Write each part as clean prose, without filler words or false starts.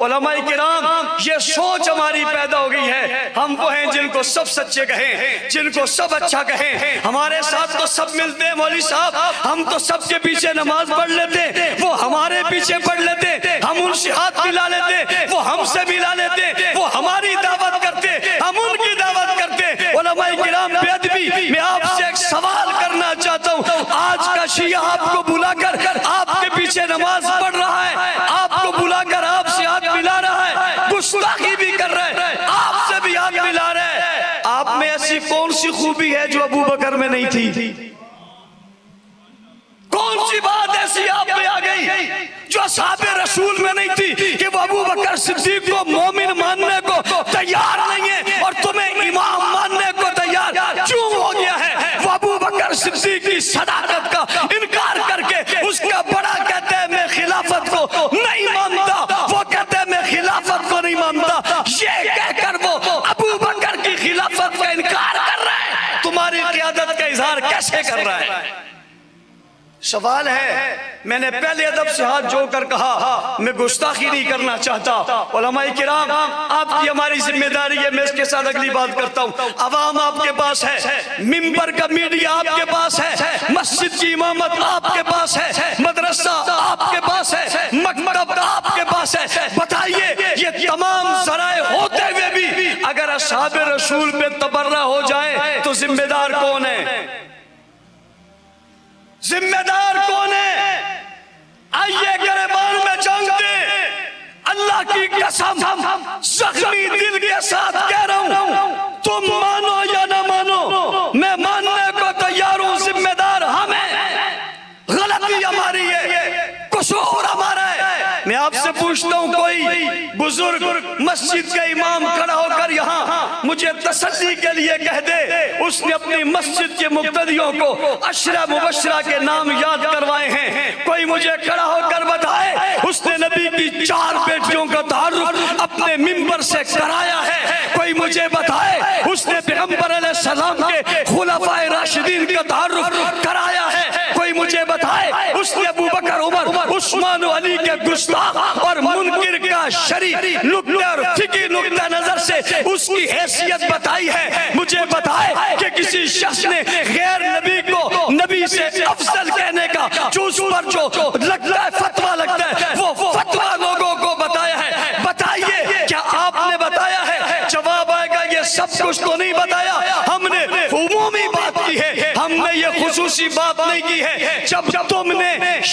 علماء کرام یہ سوچ ہماری پیدا ہو گئی ہے، ہم وہ ہیں جن کو سب سچے کہیں، جن کو سب اچھا کہیں، ہمارے ساتھ تو سب ملتے ہیں مولوی صاحب، ہم تو سب کے پیچھے نماز پڑھ لیتے، وہ ہمارے پیچھے پڑھ لیتے، ہم ان سے ہاتھ ملا لیتے، وہ ہم سے ملا لیتے، وہ ہماری دعوت کرتے، ہم ان کی دعوت کرتے۔ علماء کرام بے ادبی، میں آپ سے ایک سوال کرنا چاہتا ہوں، آج کا شیعہ آپ کو بلا کر آپ کے پیچھے نماز پڑھ رہا ہے، آپ کو بلا کر آپ سے ہاتھ ملا رہا ہے، گستاخی بھی کر رہا ہے، آپ سے بھی ہاتھ ملا رہا ہے، آپ میں ایسی کون سی خوبی ہے جو ابو بکر میں نہیں تھی؟ کون سی بات ایسی آپ میں آ گئی جو اصحاب رسول میں نہیں تھی کہ وہ ابو بکر صدیق کو مومن ماننے کو تیار نہیں ہے اور تمہیں امام ماننے کو تیار کیوں ہو گیا ہے؟ وہ ابو بکر صدیق کی صداقت کا انکار کر کے اس کا بڑا کہتے ہیں میں خلافت کو نہیں مانتا، وہ کہتے ہیں میں خلافت کو نہیں مانتا، یہ کہہ کر وہ ابو بکر کی خلافت کا انکار کر رہا ہے، تمہاری قیادت کا اظہار کیسے کر رہا ہے؟ سوال ہے، میں نے پہلے ادب سے ہاتھ جوڑ کر کہا میں گستاخی نہیں کرنا چاہتا، علماء کرام آپ کی ہماری ذمہ داری ہے، میں اس کے ساتھ اگلی بات کرتا ہوں، عوام آپ کے پاس ہے، منبر کا میڈیا آپ کے پاس ہے، مسجد کی امامت آپ کے پاس ہے، مدرسہ آپ کے پاس ہے، مکتب آپ کے پاس ہے، بتائیے یہ تمام ذرائع ہوتے ہوئے بھی اگر اصحاب رسول پہ تبرہ ہو جائے تو ذمہ دار کون ہے؟ ذمہ دار کون ہے؟ آئیے گریبان میں جنگ دے، اللہ کی قسم زخمی دل کے ساتھ کہہ رہا ہوں، تم مانو یا نہ مانو میں ماننے کو تیار ہوں، ذمہ دار ہم ہیں، غلطی ہماری ہے، قصور ہمارا ہے۔ میں آپ سے پوچھتا ہوں کوئی بزرگ مسجد کا امام کھڑا ہو کر یہاں مجھے تسلی کے لیے کہہ دے اس نے اپنی مسجد کے مقتدیوں کو عشرہ مبشرہ کے نام یاد کروائے ہیں، کوئی مجھے کھڑا ہو کر بتائے اس نے نبی کی 4 بیٹیوں کا تعارف اپنے منبر سے کرایا ہے، کوئی مجھے بتائے اس نے پیغمبر علیہ السلام کے خلفائے راشدین کا تعارف کرایا ہے، کوئی مجھے بتائے اس نے ابو بکر عمر عثمان و علی کے گستاخ اور منکر کا شرعی نقطہ اور فقہی نقطہ نظر سے اس کی حیثیت بتائی ہے، مجھے بتائے کہ کسی شخص نے غیر نبی کو نبی سے افضل کہنے کا جو اس پر جو لگتا ہے فتویٰ لگتا ہے وہ فتویٰ لوگوں کو بتایا ہے، بتائیے کیا آپ نے بتایا ہے؟ جواب آئے گا یہ سب کچھ تو نہیں بتایا، ہم نے عمومی بات کی ہے، ہم نے یہ خصوصی بات نہیں کی ہے، جب تم نے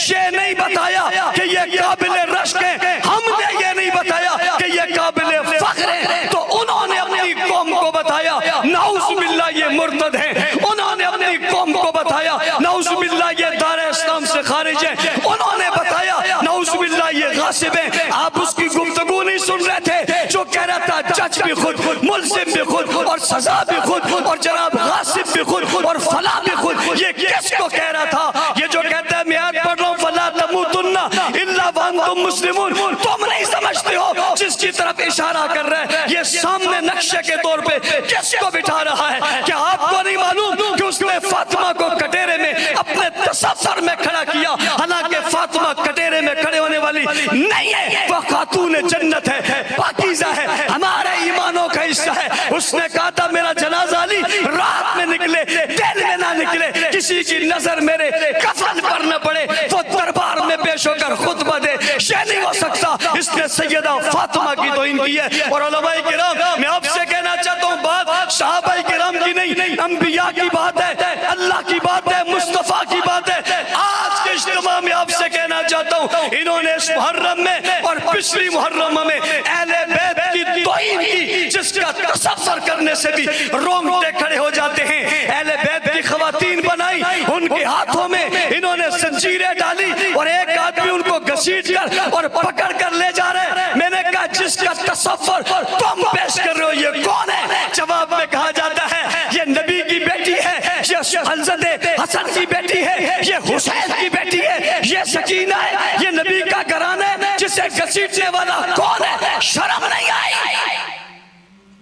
یہ نہیں بتایا کہ یہ قابل رشک ہے، ہم نے یہ نہیں بتایا کہ یہ قابل فخر ہے، تو انہوں نے اپنی قوم کو بتایا نعوذ باللہ یہ مرتد ہیں، انہوں نے اپنی قوم کو بتایا نعوذ باللہ یہ دار اسلام سے خارج ہیں، انہوں نے بتایا نعوذ باللہ یہ غاصب ہیں، آپ اس کی گفتگو نہیں سن رہے تھے جو کہہ رہا تھا جج بھی خود، ملزم بھی خود اور سزا بھی خود اور جناب غاصب بھی خود اور فلاں بھی خود، یہ کس کو کہہ رہا تھا؟ یہ جو کہتا ہے میں آیت پڑھ رہا ہوں فَلَا تَمُوتُنَّ إِلَّا وَأَنْتُمْ مُسْلِمُونَ، تم نہیں سمجھتے ہو جس کی طرف اشارہ کر رہے ہیں یہ سامنے نقشے کے طور پہ کس کو بٹھا رہا ہے؟ کیا آپ کو نہیں معلوم کہ اس نے فاطمہ کو کٹیرے میں اپنے تصور میں کھڑا کیا، حالانکہ فاطمہ کٹیرے میں کھڑے ہونے والی نہیں ہے، وہ خاتون جنت ہے، پاکیزہ ہے، ہمارے ایمانوں کا حصہ ہے، اس نے کہا تھا میرا جنازہ علی رات میں نکلے دن میں نہ نکلے، کسی کی نظر میرے کفن پر نہ پڑے، وہ دربار میں پیش ہو کر خطبہ دے، یہ نہیں ہو سکتا، اس نے سیدہ فاطمہ کی توہین کی ہے۔ اور علماء کرام میں آپ سے کہنا چاہتا ہوں بات صحابہ کرام کی نہیں، انبیاء کی بات ہے، اللہ کی بات ہے، مصطفیٰ کی بات ہے۔ آج کے اجتماع میں آپ سے کہنا چاہتا ہوں انہوں نے اس محرم میں اور پچھلی محرم میں اہل بیت کی توہین کی جس کا تصور کرنے سے بھی رونگٹے کھڑے ہو جاتے ہیں، اہل بیت کی خواتین بنائی، ان کے ہاتھوں میں انہوں نے زنجیریں ڈالی اور ایک آدمی ان کو گھسیٹ کر اور پکڑ کر لے جا رہے ہیں، میں نے کہا جس کا تصور تم پیش کر رہے ہو یہ کون ہے؟ جواب میں کہا جاتا ہے یہ نبی کی بیٹی ہے، یہ حضرت حسن کی بیٹی ہے، یہ حسین کی بیٹی ہے، یہ سکینہ ہے، یہ نبی کا گھرانہ ہے، جسے گھسیٹنے والا کون ہے؟ شرم نہیں آئی؟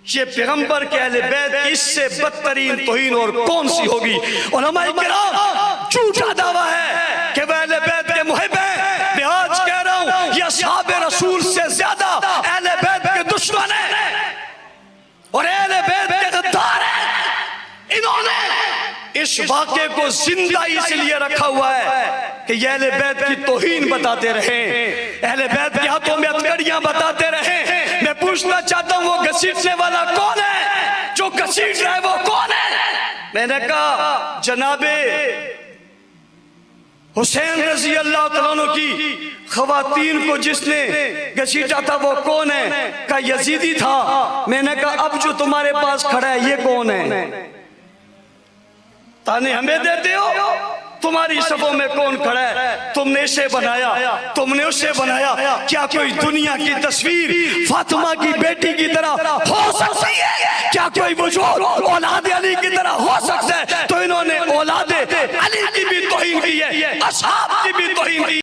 یہ پیغمبر کے اہل بیت کی اس سے بدترین توہین اور کون سی ہوگی؟ علماء کرام جھوٹا دعویٰ ہے کہ وہ اہل بیت کے محب ہیں، میں آج کہہ رہا ہوں یہ اصحاب رسول سے زیادہ اس واقعے کو زندہ اس لیے رکھا ہوا ہے کہ یہ اہل بیت کی توہین بتاتے رہیں، اہل بیت کے ہاتھوں میں ہتھکڑیاں بتاتے رہیں۔ میں پوچھنا چاہتا ہوں وہ گھسیٹنے والا کون ہے؟ جو گھسیٹ رہا ہے وہ کون ہے؟ میں نے کہا جناب حسین رضی اللہ تعالیٰ عنہ کی خواتین کو جس نے گھسیٹا تھا وہ کون ہے؟ کہا یزیدی تھا۔ میں نے کہا اب جو تمہارے پاس کھڑا ہے یہ کون ہے؟ تانے ہمیں دیتے ہو؟ تمہاری صفوں میں کون کھڑا ہے؟ تم نے اسے بنایا، تم نے اسے بنایا۔ کیا کوئی دنیا کی تصویر فاطمہ کی بیٹی کی طرح ہو سکتی ہے؟ کیا کوئی وجود اولاد علی کی طرح ہو سکتا ہے؟ تو انہوں نے اولاد علی کی بھی توہین کی ہے، اصحاب کی بھی توہین کی ہے۔